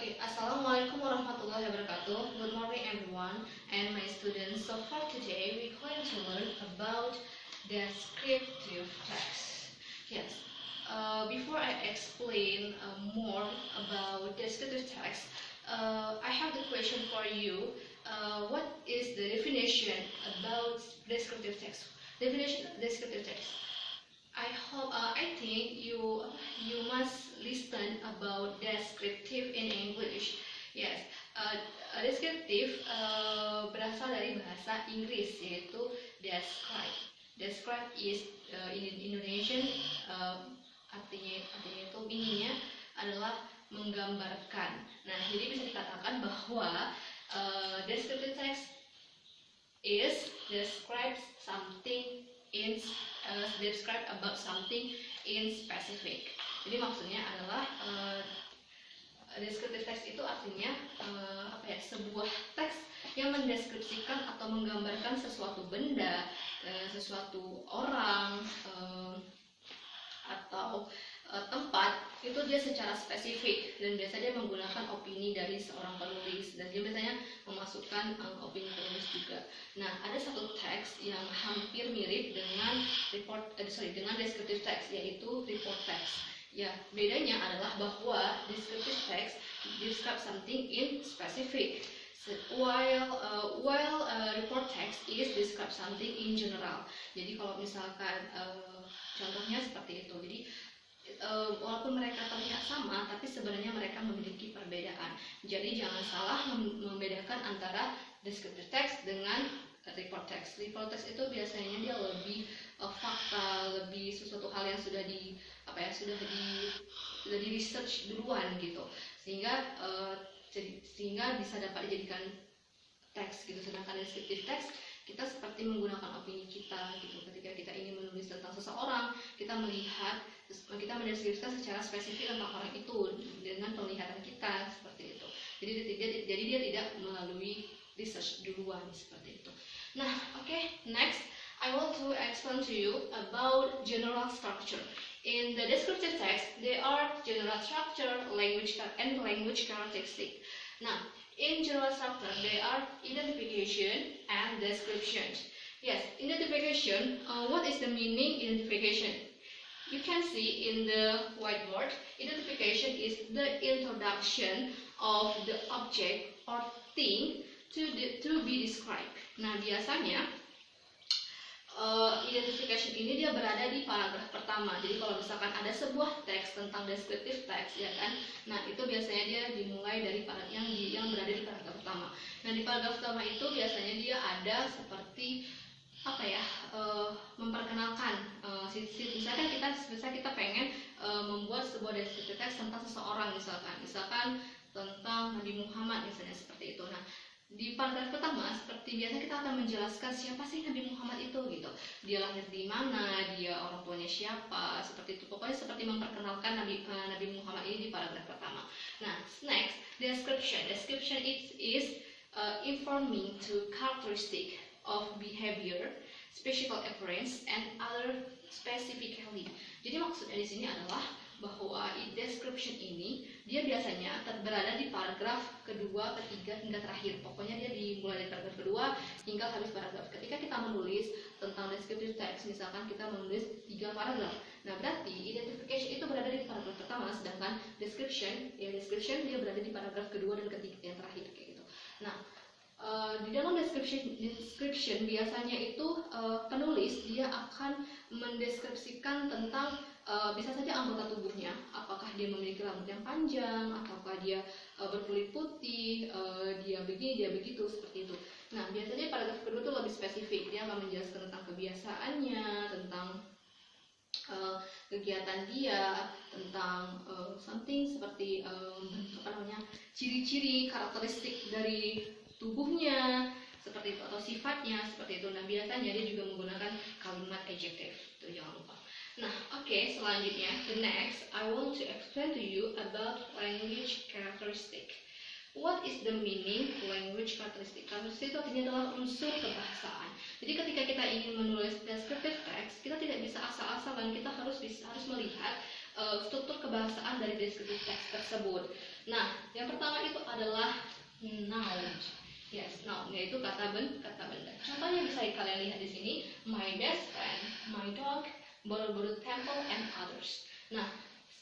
Okay, Assalamualaikum warahmatullahi wabarakatuh. Good morning everyone and my students. So for today we're going to learn about descriptive text. Yes. Before I explain more about descriptive text, I have the question for you. What is the definition about descriptive text? Definition of descriptive text. I think you must listen about descriptive in English. Yes, descriptive berasal dari bahasa Inggris yaitu describe. Describe is in Indonesian artinya itu meaningnya adalah menggambarkan. Nah, jadi bisa dikatakan bahwa descriptive text is describes something in describe about something in specific. Jadi maksudnya adalah descriptive text itu artinya sebuah teks yang mendeskripsikan atau menggambarkan sesuatu benda, sesuatu orang atau tempat itu dia secara spesifik, dan biasanya menggunakan opini dari seorang penulis, dan dia biasanya memasukkan opini penulis juga. Nah, ada satu teks yang hampir mirip dengan dengan descriptive text, yaitu report text. Ya, bedanya adalah bahwa descriptive text describe something in specific, while report text is describe something in general. Jadi kalau misalkan contohnya seperti itu. Jadi walaupun mereka terlihat sama, tapi sebenarnya mereka memiliki perbedaan. Jadi jangan salah membedakan antara descriptive text dengan report text. Report text itu biasanya dia lebih fakta, lebih sesuatu hal yang sudah di research duluan gitu, sehingga bisa dapat dijadikan teks gitu. Sedangkan descriptive text kita seperti menggunakan opini kita gitu. Ketika kita ingin menulis tentang seseorang, kita mendeskripsikan secara spesifik tentang orang itu dengan penglihatan kita seperti itu. Jadi dia tidak melalui research duluan seperti itu. Nah, next I want to explain to you about general structure. In the descriptive text, there are general structure, language characteristic. Now, in general structure, there are identification and description. Yes, identification. What is the meaning identification? You can see in the whiteboard, identification is the introduction of the object or thing to be described. Nah, biasanya identification ini dia berada di paragraf pertama. Jadi kalau misalkan ada sebuah teks tentang descriptive text, ya kan, nah itu biasanya dia dimulai dari yang berada di paragraf pertama. Nah, di paragraf pertama itu biasanya dia ada seperti memperkenalkan misalkan kita pengen membuat sebuah descriptive text tentang seseorang, misalkan tentang Nabi Muhammad misalnya, seperti itu. Nah, di paragraf pertama seperti biasa kita akan menjelaskan siapa sih Nabi Muhammad itu gitu. Dia lahir di mana, dia orang tuanya siapa, seperti itu. Pokoknya seperti memperkenalkan Nabi Muhammad ini di paragraf pertama. Nah, next, description. Description is informing to characteristic of behavior, special appearance, and other specifically. Jadi maksudnya di sini adalah bahwa description ini dia biasanya berada di paragraf kedua, ketiga, hingga terakhir. Pokoknya dia dimulai dari paragraf kedua hingga habis paragraf. Ketika kita menulis tentang descriptive text, misalkan kita menulis 3 paragraf, nah berarti identification itu berada di paragraf pertama, sedangkan description dia berada di paragraf kedua dan ketiga yang terakhir kayak gitu. Nah, di dalam description biasanya itu penulis dia akan mendeskripsikan tentang bisa saja anggota tubuhnya, apakah dia memiliki rambut yang panjang, ataukah dia berkulit putih, dia begini, dia begitu, seperti itu. Nah, biasanya paragraf kedua itu lebih spesifik, dia akan menjelaskan tentang kebiasaannya, tentang kegiatan dia, tentang something seperti ciri-ciri karakteristik dari tubuhnya seperti itu, atau sifatnya seperti itu. Nah, biasanya dia juga menggunakan kalimat adjective, itu jangan lupa. Nah, selanjutnya, the next I want to explain to you about language characteristic. What is the meaning language characteristic? Characteristic itu artinya adalah unsur kebahasaan. Jadi ketika kita ingin menulis descriptive text, kita tidak bisa asal-asalan, kita harus melihat struktur kebahasaan dari descriptive text tersebut. Nah, yang pertama itu adalah noun. Yes, noun, yaitu kata benda. Contohnya bisa kalian lihat di sini, my best friend, my dog, Borobudur Temple, and others. Nah,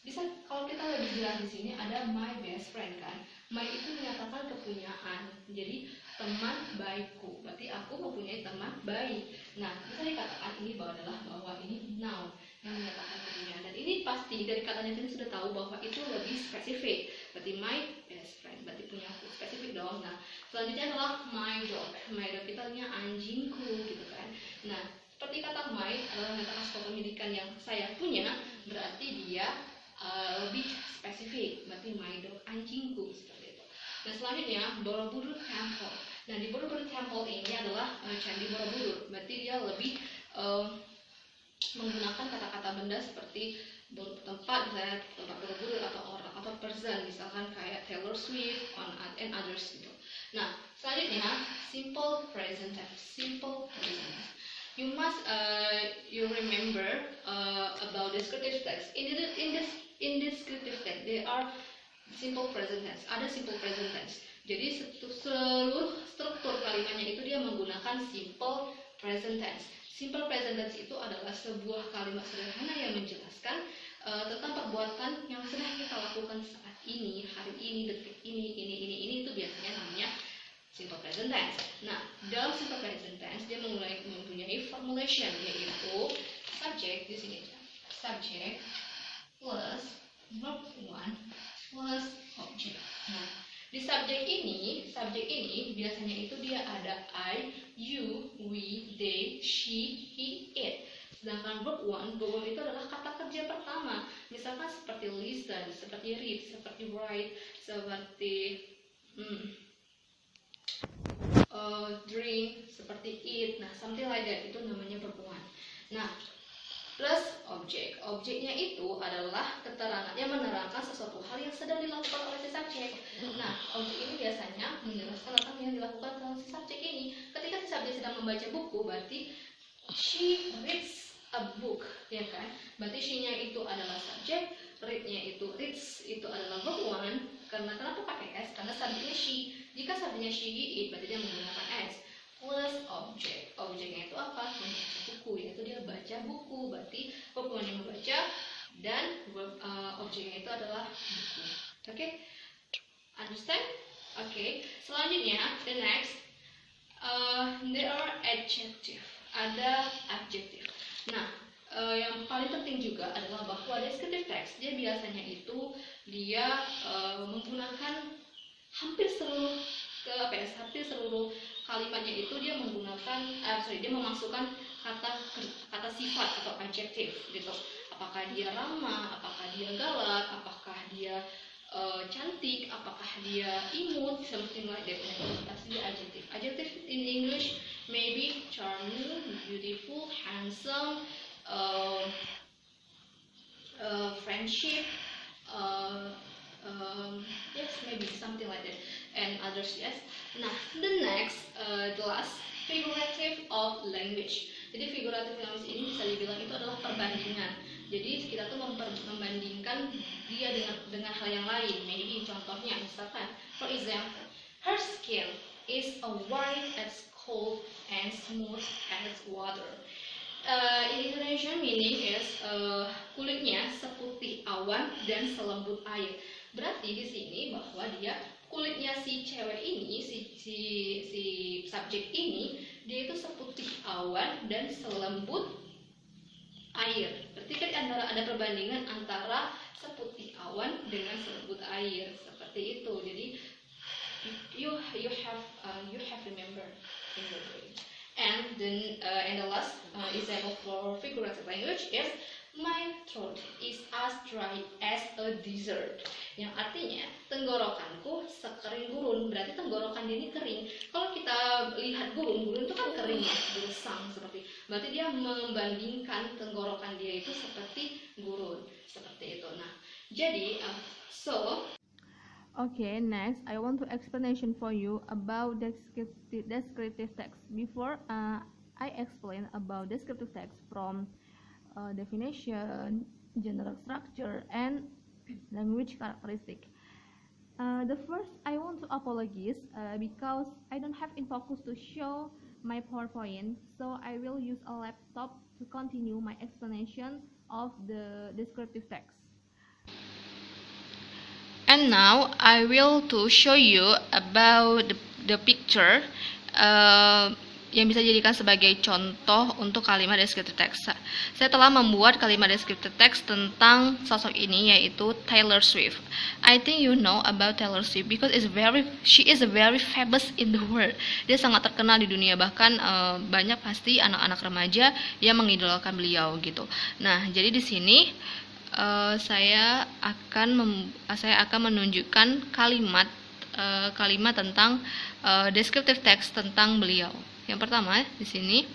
bisa kalau kita lebih jelas di sini ada my best friend kan. My itu menyatakan kepunyaan. Jadi teman baikku. Berarti aku mempunyai teman baik. Nah, bisa dikatakan ini bahwa ini noun yang menyatakan kepunyaan. Dan ini pasti dari katanya kita sudah tahu bahwa itu lebih spesifik. Berarti my best friend, berarti punya aku, spesifik dong. Nah, selanjutnya adalah my dog. My dog itu artinya anjingku gitu kan. Nah, seperti kata my adalah menyatakan sebuah kepemilikan yang saya punya, berarti dia lebih spesifik, berarti my dog, anjingku, seperti itu. Nah, selanjutnya Borobudur Temple. Nah, di Borobudur Temple ini adalah Candi Borobudur, berarti dia lebih menggunakan kata-kata benda seperti tempat, misalnya tempat Borobudur, atau orang atau person, misalkan kayak Taylor Swift and others gitu. Nah, selanjutnya simple present tense. Simple present tense. You must you remember about descriptive text. In descriptive text there are simple present tense. Ada simple present tense. Jadi seluruh struktur kalimatnya itu dia menggunakan simple present tense. Simple present tense itu adalah sebuah kalimat sederhana yang menjelaskan tentang perbuatan yang sedang kita lakukan saat ini, hari ini, detik ini itu biasanya namanya simple present tense. Nah, dalam simple present tense dia mempunyai formulation, yaitu subject di sini, subject plus verb 1 plus object. Nah, di subject ini biasanya itu dia ada I, you, we, they, she, he, it. Sedangkan verb 1 itu adalah kata kerja pertama. Misalkan seperti listen, seperti read, seperti write, seperti drink, seperti eat. Nah, something like that, itu namanya verb 1. Nah, plus objek. Objeknya itu adalah keterangan yang menerangkan sesuatu hal yang sedang dilakukan oleh si subjek. Nah, objek ini biasanya menjelaskan tentang yang dilakukan oleh si subjek ini. Ketika si subjek sedang membaca buku, berarti she reads a book, ya kan? Berarti she-nya itu adalah subjek, read-nya itu reads itu adalah verb 1. Karena kenapa pakai s? Karena subjeknya she. Jika subjeknya she, it, berarti dia menggunakan s. Plus objek. Objeknya itu apa? Membaca buku, yaitu dia baca buku. Berarti verb 1 yang membaca dan objeknya itu adalah buku. Oke? Understand? Oke. Selanjutnya, the next, there are adjective. Ada adjective. Nah, yang paling penting juga adalah bahwa descriptive text dia biasanya itu dia menggunakan hampir seluruh kalimatnya itu dia menggunakan dia memasukkan kata sifat atau adjektif gitu. Apakah dia ramah, apakah dia galak, apakah dia cantik, apakah dia imut, something like that. Pasti dia adjektif. Adjektif in English maybe charming, beautiful, handsome, friendship, yes, maybe something like that, and others. Yes. Nah, the next, the last, figurative of language. Jadi figurative language ini bisa dibilang itu adalah perbandingan. Jadi kita tuh membandingkan dia dengan hal yang lain. Maybe contohnya misalkan, for example, her skin is white as cold and smooth as water. In Indonesian meaning is kulitnya seputih awan dan selembut air. Berarti di sini bahwa dia kulitnya si cewek ini, si subjek ini, dia itu seputih awan dan selembut air. Berarti kan ada perbandingan antara seputih awan dengan selembut air, seperti itu. Jadi you have remember in your brain. And then the last example for figurative language is my throat is as dry as a desert. Yang artinya tenggorokanku sekering gurun. Berarti tenggorokan dia ini kering. Kalau kita lihat gurun itu kan kering ya, gersang seperti. Berarti dia membandingkan tenggorokan dia itu seperti gurun, seperti itu. Nah, jadi Okay, next I want to explanation for you about descriptive text. Before I explain about descriptive text from definition, general structure, and language characteristic. The first, I want to apologize because I don't have InFocus to show my PowerPoint, so I will use a laptop to continue my explanation of the descriptive text. And now I will to show you about the picture yang bisa dijadikan sebagai contoh untuk kalimat descriptive text. Saya telah membuat kalimat descriptive text tentang sosok ini, yaitu Taylor Swift. I think you know about Taylor Swift because she is very famous in the world. Dia sangat terkenal di dunia, bahkan banyak pasti anak-anak remaja yang mengidolakan beliau gitu. Nah, jadi di sini saya akan menunjukkan kalimat tentang descriptive text tentang beliau. Yang pertama di sini,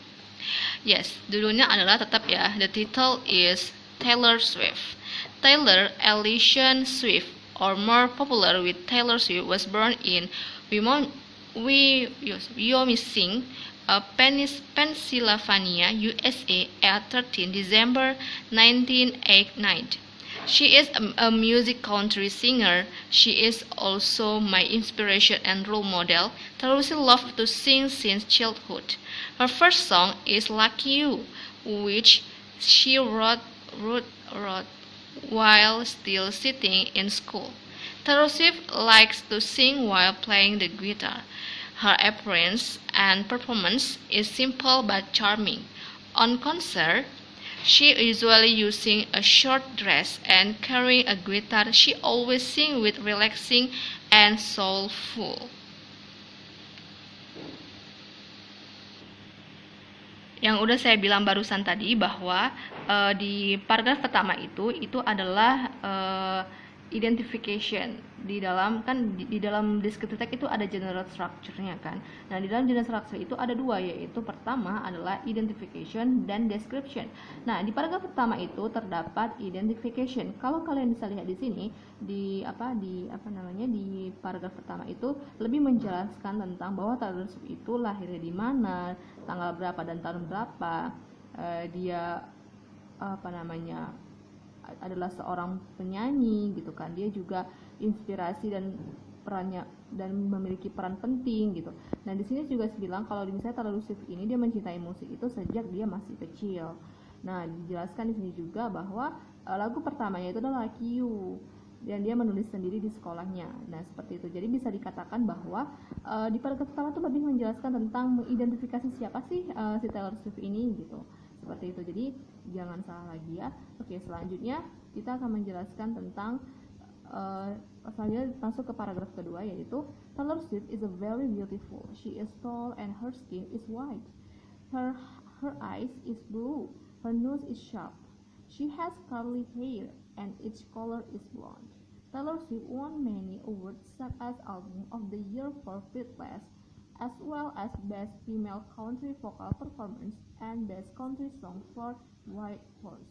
yes, judulnya adalah tetap ya. The title is Taylor Swift. Taylor Allison Swift, or more popular with Taylor Swift, was born in Wyoming, Pennsylvania, USA, at 13 December 1989. She is a music country singer. She is also my inspiration and role model. Taylor Swift loved to sing since childhood. Her first song is Lucky You, which she wrote while still sitting in school. Taylor Swift likes to sing while playing the guitar. Her appearance and performance is simple but charming. On concert, she usually using a short dress and carrying a guitar. She always sings with relaxing and soulful. Yang udah saya bilang barusan tadi bahwa di paragraf pertama itu adalah identification. Di dalam descriptive text itu ada general structure-nya kan. Nah, di dalam general structure itu ada dua, yaitu pertama adalah identification dan description. Nah, di paragraf pertama itu terdapat identification. Kalau kalian bisa lihat di sini di paragraf pertama itu lebih menjelaskan tentang bahwa Taylor Swift itu lahirnya di mana, tanggal berapa dan tahun berapa, dia adalah seorang penyanyi gitu kan. Dia juga inspirasi dan perannya dan memiliki peran penting gitu. Nah, di sini juga bilang kalau misalnya Taylor Swift ini dia mencintai musik itu sejak dia masih kecil. Nah, dijelaskan di sini juga bahwa lagu pertamanya itu adalah Lucky You, dan dia menulis sendiri di sekolahnya. Nah, seperti itu. Jadi bisa dikatakan bahwa di paragraf pertama itu lebih menjelaskan tentang mengidentifikasi siapa sih si Taylor Swift ini gitu. Seperti itu. Jadi jangan salah lagi ya. Oke, selanjutnya kita akan menjelaskan tentang selanjutnya masuk ke paragraf kedua, yaitu Taylor Swift is a very beautiful. She is tall and her skin is white. Her eyes is blue. Her nose is sharp. She has curly hair and its color is blonde. Taylor Swift won many awards such as Album of the Year for Fearless, as well as Best Female Country Vocal Performance and Best Country Song for White Horse.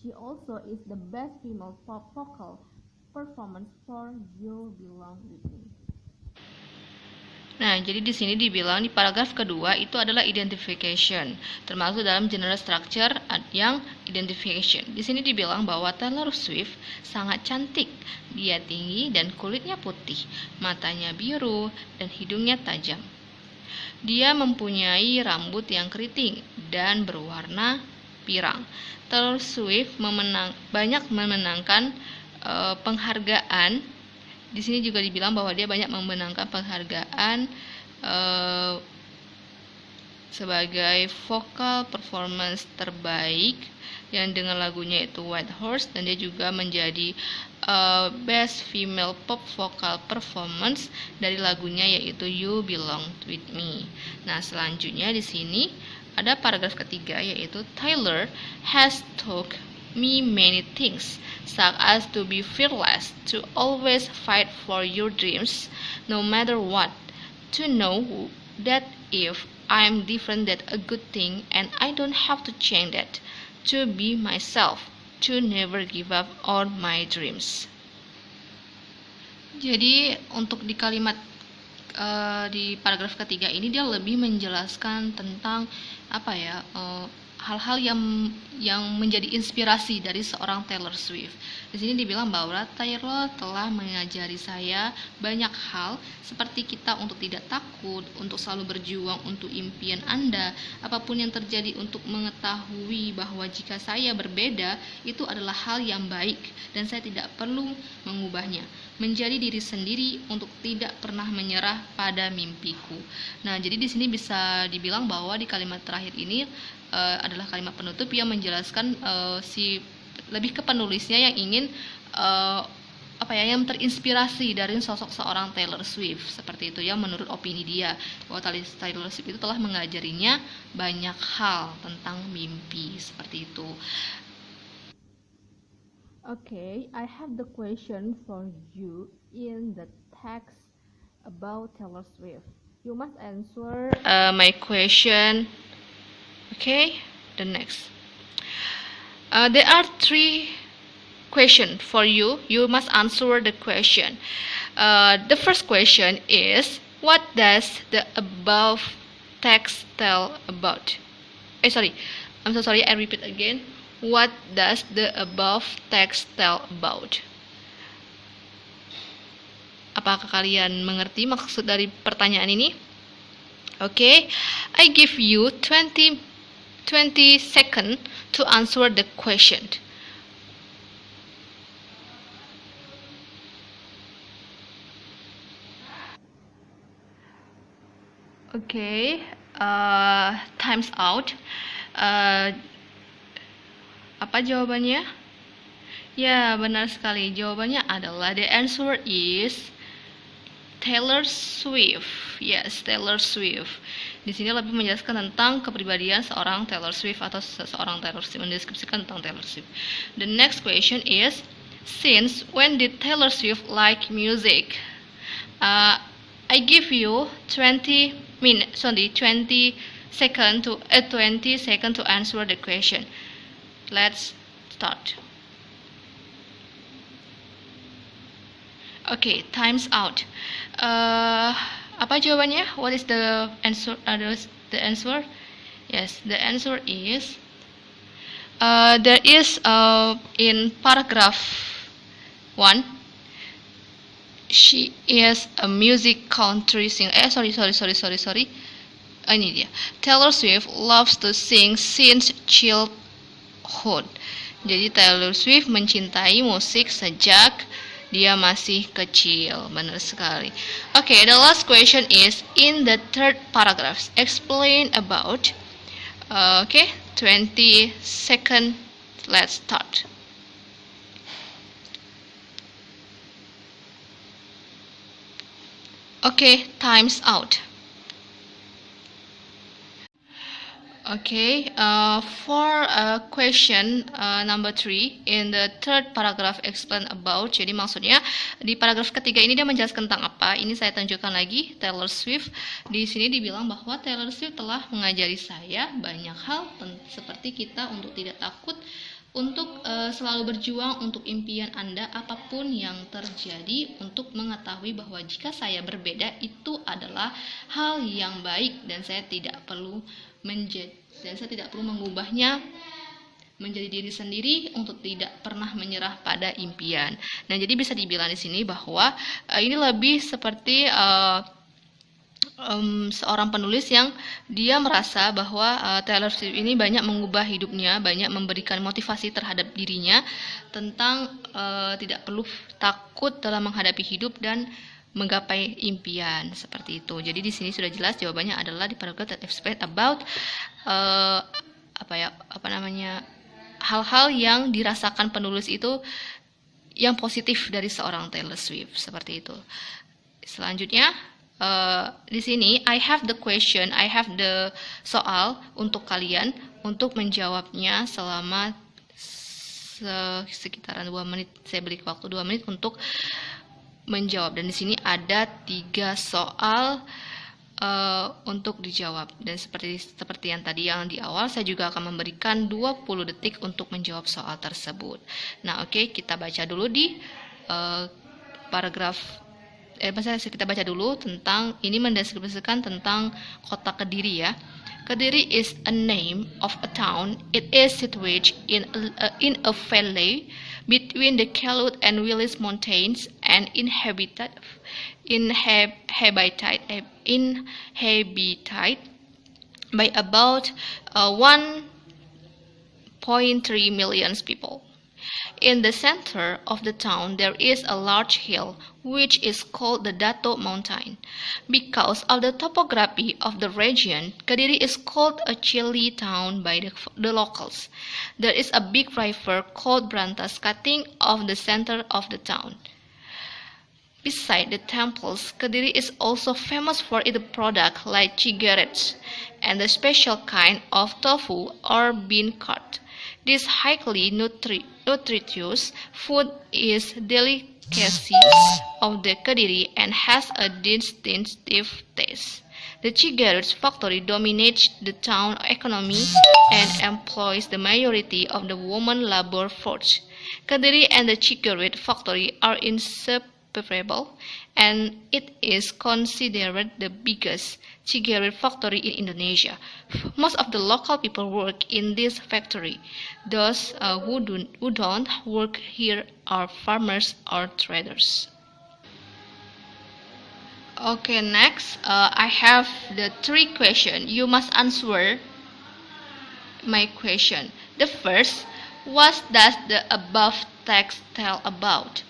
She also is the Best Female Pop Vocal Performance for You Belong With Me. Nah, jadi di sini dibilang di paragraf kedua itu adalah identification, termasuk dalam general structure yang identification. Di sini dibilang bahwa Taylor Swift sangat cantik. Dia tinggi dan kulitnya putih, matanya biru dan hidungnya tajam. Dia mempunyai rambut yang keriting dan berwarna pirang. Taylor Swift banyak memenangkan penghargaan. Di sini juga dibilang bahwa dia banyak memenangkan penghargaan sebagai vokal performance terbaik yang dengan lagunya itu White Horse, dan dia juga menjadi Best Female Pop Vocal Performance dari lagunya yaitu You Belong With Me. Nah, selanjutnya di sini ada paragraf ketiga, yaitu Taylor has taught me many things, such as to be fearless, to always fight for your dreams, no matter what, to know that if I'm different that's a good thing and I don't have to change that, to be myself, to never give up on my dreams. Jadi untuk di kalimat di paragraf ketiga ini dia lebih menjelaskan tentang hal-hal yang menjadi inspirasi dari seorang Taylor Swift. Di sini dibilang bahwa Taylor telah mengajari saya banyak hal seperti kita untuk tidak takut, untuk selalu berjuang untuk impian Anda, apapun yang terjadi, untuk mengetahui bahwa jika saya berbeda itu adalah hal yang baik dan saya tidak perlu mengubahnya. Menjadi diri sendiri untuk tidak pernah menyerah pada mimpiku. Nah, jadi di sini bisa dibilang bahwa di kalimat terakhir ini adalah kalimat penutup yang menjelaskan lebih ke penulisnya yang ingin yang terinspirasi dari sosok seorang Taylor Swift, seperti itu ya, menurut opini dia bahwa Taylor Swift itu telah mengajarinya banyak hal tentang mimpi, seperti itu. Okay, I have the question for you in the text about Taylor Swift. You must answer my question. Okay, the next. There are 3 questions for you. You must answer the question. The first question is, what does the above text tell about? I'm so sorry, I repeat again. What does the above text tell about? Apakah kalian mengerti maksud dari pertanyaan ini? Okay, I give you 20 seconds to answer the question. Okay, time's out. Apa jawabannya? Ya, benar sekali. Jawabannya adalah the answer is Taylor Swift. Yes, Taylor Swift. Di sini lebih menjelaskan tentang kepribadian seorang Taylor Swift atau seseorang Taylor Swift, mendeskripsikan tentang Taylor Swift. The next question is, since when did Taylor Swift like music? I give you 20 seconds to answer the question. Let's start. Okay, time's out. Apa jawabannya? What is the answer? The answer? Yes, the answer is there is in paragraph 1. She is a music country singer. Sorry. Ini dia. Taylor Swift loves to sing since childhood. Jadi Taylor Swift mencintai musik sejak dia masih kecil. Benar sekali. Okay, the last question is in the third paragraph. Explain about. 20 seconds. Let's start. Okay, time's out. Okay, for question number 3 in the third paragraph explain about. Jadi maksudnya di paragraf ketiga ini dia menjelaskan tentang apa. Ini saya tunjukkan lagi Taylor Swift. Di sini dibilang bahwa Taylor Swift telah mengajari saya banyak hal seperti kita untuk tidak takut, untuk selalu berjuang untuk impian Anda apapun yang terjadi, untuk mengetahui bahwa jika saya berbeda itu adalah hal yang baik dan saya tidak perlu mengubahnya menjadi diri sendiri untuk tidak pernah menyerah pada impian. Nah, jadi bisa dibilang di sini bahwa ini lebih seperti seorang penulis yang dia merasa bahwa Taylor Swift ini banyak mengubah hidupnya, banyak memberikan motivasi terhadap dirinya tentang tidak perlu takut dalam menghadapi hidup dan menggapai impian, seperti itu. Jadi di sini sudah jelas jawabannya adalah di paragraph that explain about hal-hal yang dirasakan penulis itu yang positif dari seorang Taylor Swift, seperti itu. Selanjutnya di sini I have the question, I have the soal untuk kalian untuk menjawabnya selama sekitaran 2 menit. Saya beri waktu 2 menit untuk menjawab, dan di sini ada 3 soal untuk dijawab, dan seperti yang tadi yang di awal saya juga akan memberikan 20 detik untuk menjawab soal tersebut. Nah, oke, kita baca dulu di kita baca dulu tentang ini, mendeskripsikan tentang kota Kediri ya. Kediri is a name of a town. It is situated in a valley between the Kelut and Wilis mountains and inhabited by about 1.3 million people. In the center of the town there is a large hill which is called the Dato Mountain. Because of the topography of the region, Kediri is called a chilly town by the locals. There is a big river called Brantas cutting off the center of the town. Beside the temples, Kediri is also famous for its products like cigarettes and the special kind of tofu or bean curd. This highly nutritious food is delicacy of the Kediri and has a distinctive taste. The cigarette factory dominates the town economy and employs the majority of the women labor force. Kediri and the cigarette factory are inseparable, and it is considered the biggest cigarette factory in Indonesia. Most of the local people work in this factory. Those who don't work here are farmers or traders. Okay, next I have the 3 questions. You must answer my question. The first, what does the above text tell about?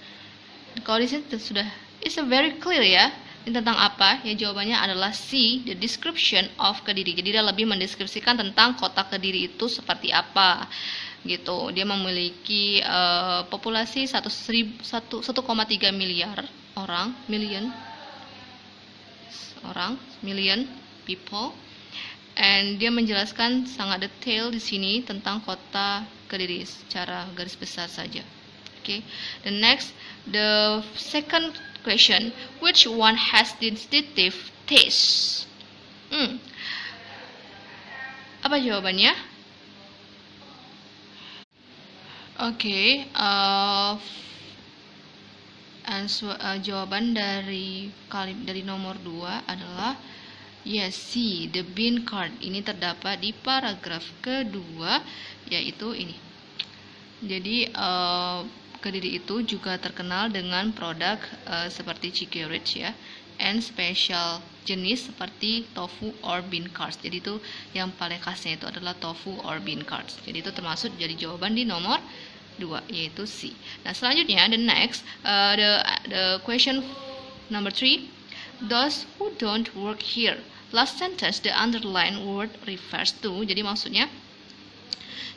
Kalau di sini sudah it's a very clear ya. Ini tentang apa? Ya jawabannya adalah C, the description of Kediri. Jadi dia lebih mendeskripsikan tentang kota Kediri itu seperti apa gitu. Dia memiliki populasi 1,3 miliar million people, and dia menjelaskan sangat detail di sini tentang kota Kediri secara garis besar saja. Okay. The second question, which one has distinctive taste? Apa jawabannya? Okay, jawaban dari nomor 2 adalah yes, C, the bean curd. Ini terdapat di paragraf kedua, yaitu ini. Jadi Kediri itu juga terkenal dengan produk seperti cigarettes ya, and special jenis seperti tofu or bean curds. Jadi itu yang paling khasnya itu adalah tofu or bean curds. Jadi itu termasuk jadi jawaban di nomor 2, yaitu C. Nah selanjutnya the next the question number 3, those who don't work here. Last sentence the underlined word refers to. Jadi maksudnya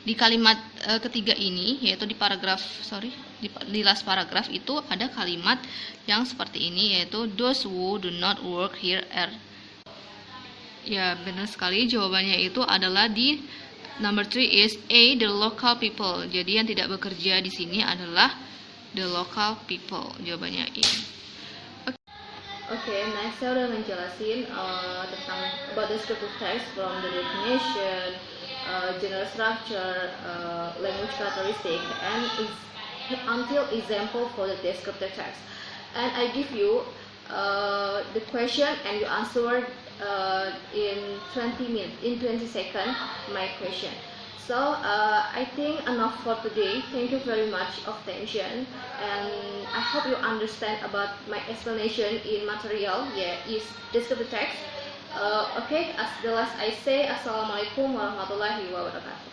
di kalimat ketiga ini, yaitu di last paragraph itu ada kalimat yang seperti ini, yaitu those who do not work here are. Ya benar sekali, jawabannya itu adalah di number 3 is A, the local people. Jadi yang tidak bekerja di sini adalah the local people. Jawabannya A. Okay, next saya udah menjelasin tentang about descriptive text from the definition, general structure, language characteristic, and until example for the descriptive text. And I give you the question and you answer in 20 minutes, in 20 seconds, my question. So I think enough for today. Thank you very much of attention, and I hope you understand about my explanation in material. Yeah, is descriptive text. Okay, as the last I say, Assalamualaikum warahmatullahi wabarakatuh.